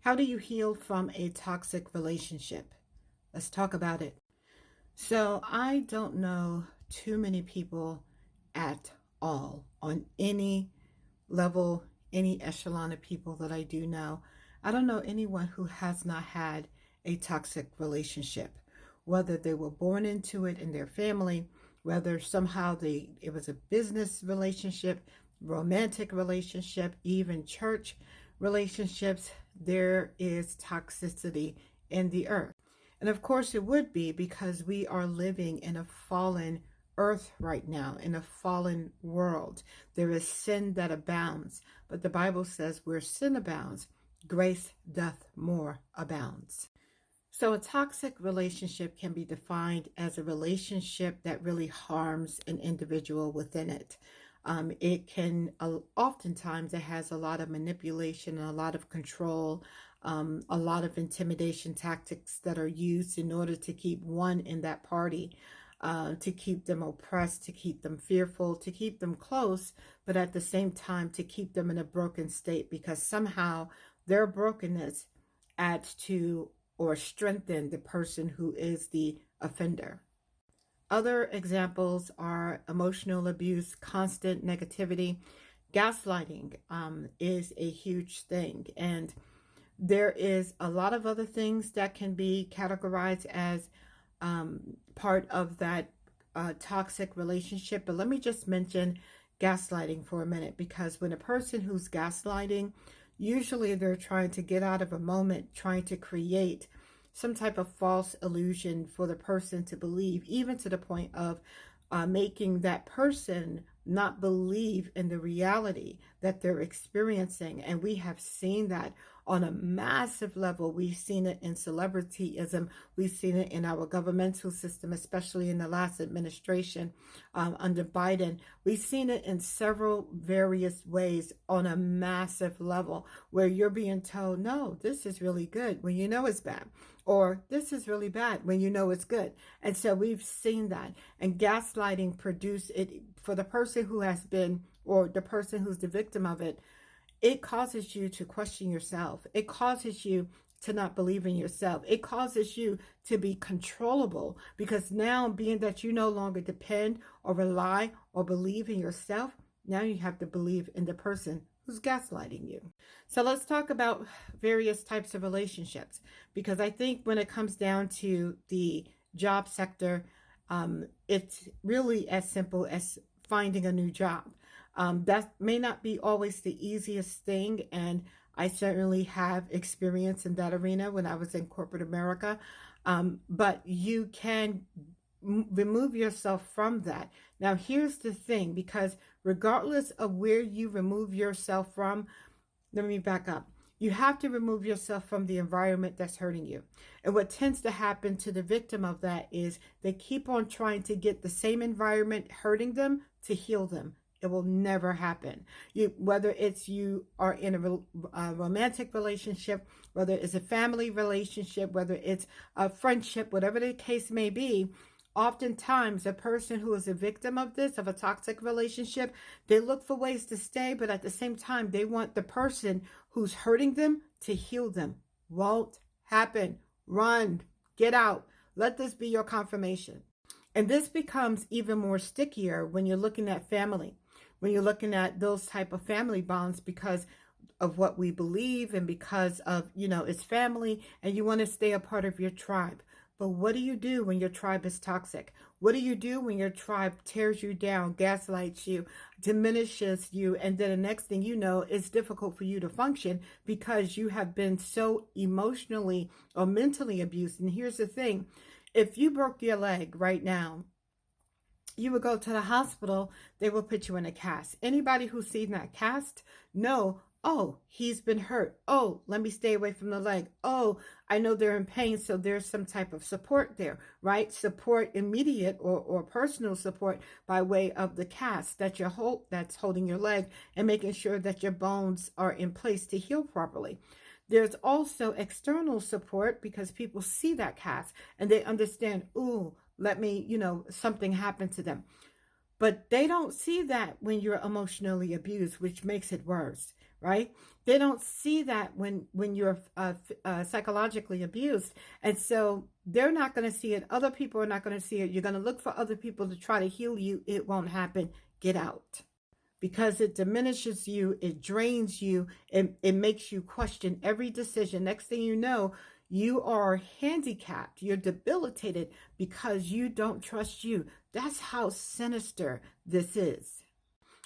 How do you heal from a toxic relationship? Let's talk about it. So, I don't know too many people at all on any level, any echelon of people that I do know. I don't know anyone who has not had a toxic relationship, whether they were born into it in their family, whether somehow it was a business relationship, romantic relationship, even church relationships. There is toxicity in the earth. And of course, it would be because we are living in a fallen earth right now, in a fallen world. There is sin that abounds, but the Bible says where sin abounds, grace doth more abounds. So, a toxic relationship can be defined as a relationship that really harms an individual within it. It can, oftentimes, it has a lot of manipulation and a lot of control, a lot of intimidation tactics that are used in order to keep one in that party, to keep them oppressed, to keep them fearful, to keep them close, but at the same time, to keep them in a broken state because somehow their brokenness adds to or strengthen the person who is the offender. Other examples are emotional abuse, constant negativity. Gaslighting is a huge thing. And there is a lot of other things that can be categorized as part of that toxic relationship. But let me just mention gaslighting for a minute, because when a person who's gaslighting, usually they're trying to get out of a moment, trying to create some type of false illusion for the person to believe, even to the point of making that person not believe in the reality that they're experiencing. And we have seen that on a massive level. We've seen it in celebrityism. We've seen it in our governmental system, especially in the last administration under Biden. We've seen it in several various ways on a massive level where you're being told, no, this is really good when you know it's bad, or this is really bad when you know it's good. And so we've seen that. And gaslighting produce it for the person who has been, or the person who's the victim of it. It causes you to question yourself. It causes you to not believe in yourself. It causes you to be controllable, because now, being that you no longer depend or rely or believe in yourself, now you have to believe in the person who's gaslighting you. So let's talk about various types of relationships, because I think when it comes down to the job sector, it's really as simple as finding a new job. That may not be always the easiest thing, and I certainly have experience in that arena when I was in corporate America. But you can remove yourself from that. Now, here's the thing, because regardless of where you remove yourself from, let me back up. You have to remove yourself from the environment that's hurting you. And what tends to happen to the victim of that is they keep on trying to get the same environment hurting them to heal them. It will never happen. Whether it's you are in a romantic relationship, whether it's a family relationship, whether it's a friendship, whatever the case may be, oftentimes a person who is a victim of this, of a toxic relationship, they look for ways to stay, but at the same time, they want the person who's hurting them to heal them. Won't happen. Run. Get out. Let this be your confirmation. And this becomes even more stickier when you're looking at family, when you're looking at those type of family bonds, because of what we believe and because of, it's family, and you want to stay a part of your tribe. But what do you do when your tribe is toxic? What do you do when your tribe tears you down, gaslights you, diminishes you, and then the next thing you know, it's difficult for you to function because you have been so emotionally or mentally abused? And here's the thing. If you broke your leg right now, you would go to the hospital, they will put you in a cast. Anybody who's seen that cast know, oh, he's been hurt. Oh, let me stay away from the leg. Oh, I know they're in pain, so there's some type of support there, right? Support, immediate or personal support by way of the cast that's holding your leg and making sure that your bones are in place to heal properly. There's also external support because people see that cast and they understand, ooh, let me, something happened to them. But they don't see that when you're emotionally abused, which makes it worse, right? They don't see that when you're psychologically abused, and so they're not going to see it. Other people are not going to see it. You're going to look for other people to try to heal you. It won't happen. Get out, because it diminishes you, it drains you, it makes you question every decision. Next thing you know, you are handicapped, you're debilitated because you don't trust you. That's how sinister this is.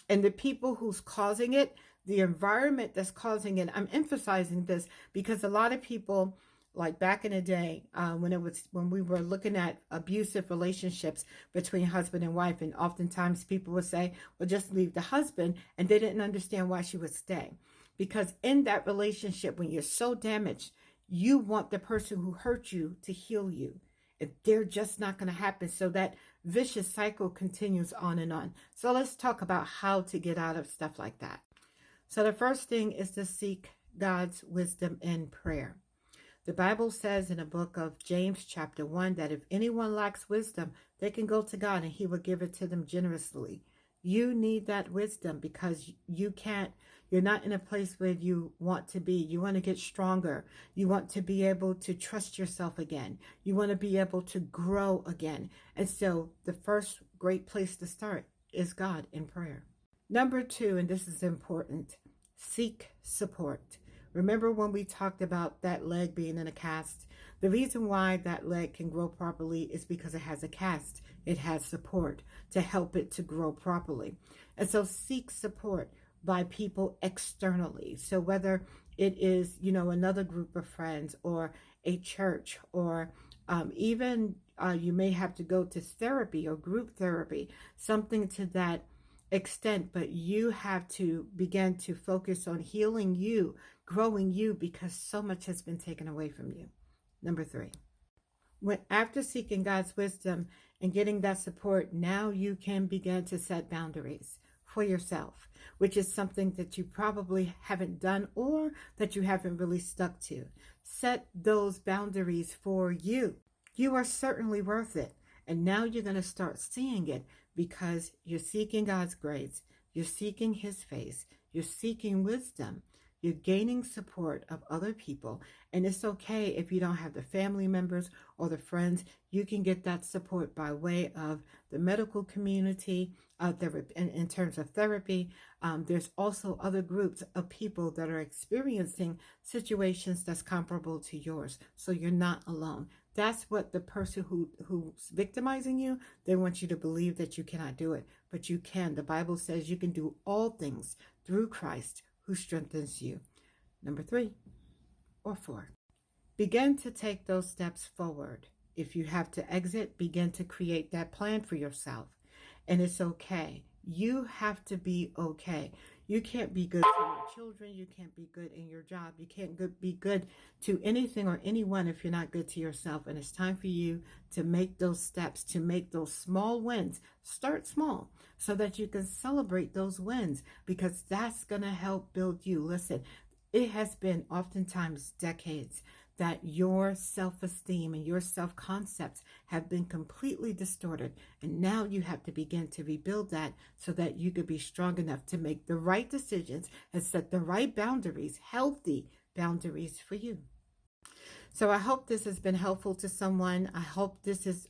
And the people who's causing it, the environment that's causing it, I'm emphasizing this because a lot of people, like back in the day, when we were looking at abusive relationships between husband and wife, and oftentimes people would say, well, just leave the husband, and they didn't understand why she would stay. Because in that relationship, when you're so damaged, you want the person who hurt you to heal you. If they're just not going to happen. So that vicious cycle continues on and on. So let's talk about how to get out of stuff like that. So the first thing is to seek God's wisdom in prayer. The Bible says in the book of James chapter 1 that if anyone lacks wisdom, they can go to God and he will give it to them generously. You need that wisdom because you're not in a place where you want to be. You want to get stronger. You want to be able to trust yourself again. You want to be able to grow again. And so the first great place to start is God in prayer. Number 2, and this is important, seek support. Remember when we talked about that leg being in a cast? The reason why that leg can grow properly is because it has a cast. It has support to help it to grow properly. And so seek support by people externally. So whether it is, another group of friends or a church, or even you may have to go to therapy or group therapy, something to that extent, but you have to begin to focus on healing you, growing you, because so much has been taken away from you. Number 3, after seeking God's wisdom and getting that support, now you can begin to set boundaries for yourself, which is something that you probably haven't done or that you haven't really stuck to. Set those boundaries for you. You are certainly worth it. And now you're going to start seeing it because you're seeking God's grace. You're seeking his face. You're seeking wisdom. You're gaining support of other people. And it's okay if you don't have the family members or the friends. You can get that support by way of the medical community, in terms of therapy. There's also other groups of people that are experiencing situations that's comparable to yours. So you're not alone. That's what the person who's victimizing you, they want you to believe that you cannot do it. But you can. The Bible says you can do all things through Christ who strengthens you. Number 3 or 4, begin to take those steps forward. If you have to exit, begin to create that plan for yourself. And it's okay. You have to be okay. You can't be good to your children. You can't be good in your job. You can't be good to anything or anyone if you're not good to yourself. And it's time for you to make those steps, to make those small wins. Start small so that you can celebrate those wins, because that's going to help build you. Listen, it has been oftentimes decades that your self-esteem and your self-concepts have been completely distorted. And now you have to begin to rebuild that so that you could be strong enough to make the right decisions and set the right boundaries, healthy boundaries for you. So I hope this has been helpful to someone. I hope this has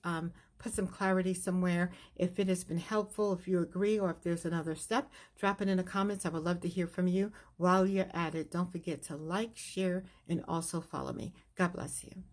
put some clarity somewhere. If it has been helpful, if you agree, or if there's another step, drop it in the comments. I would love to hear from you. While you're at it, don't forget to like, share, and also follow me. God bless you.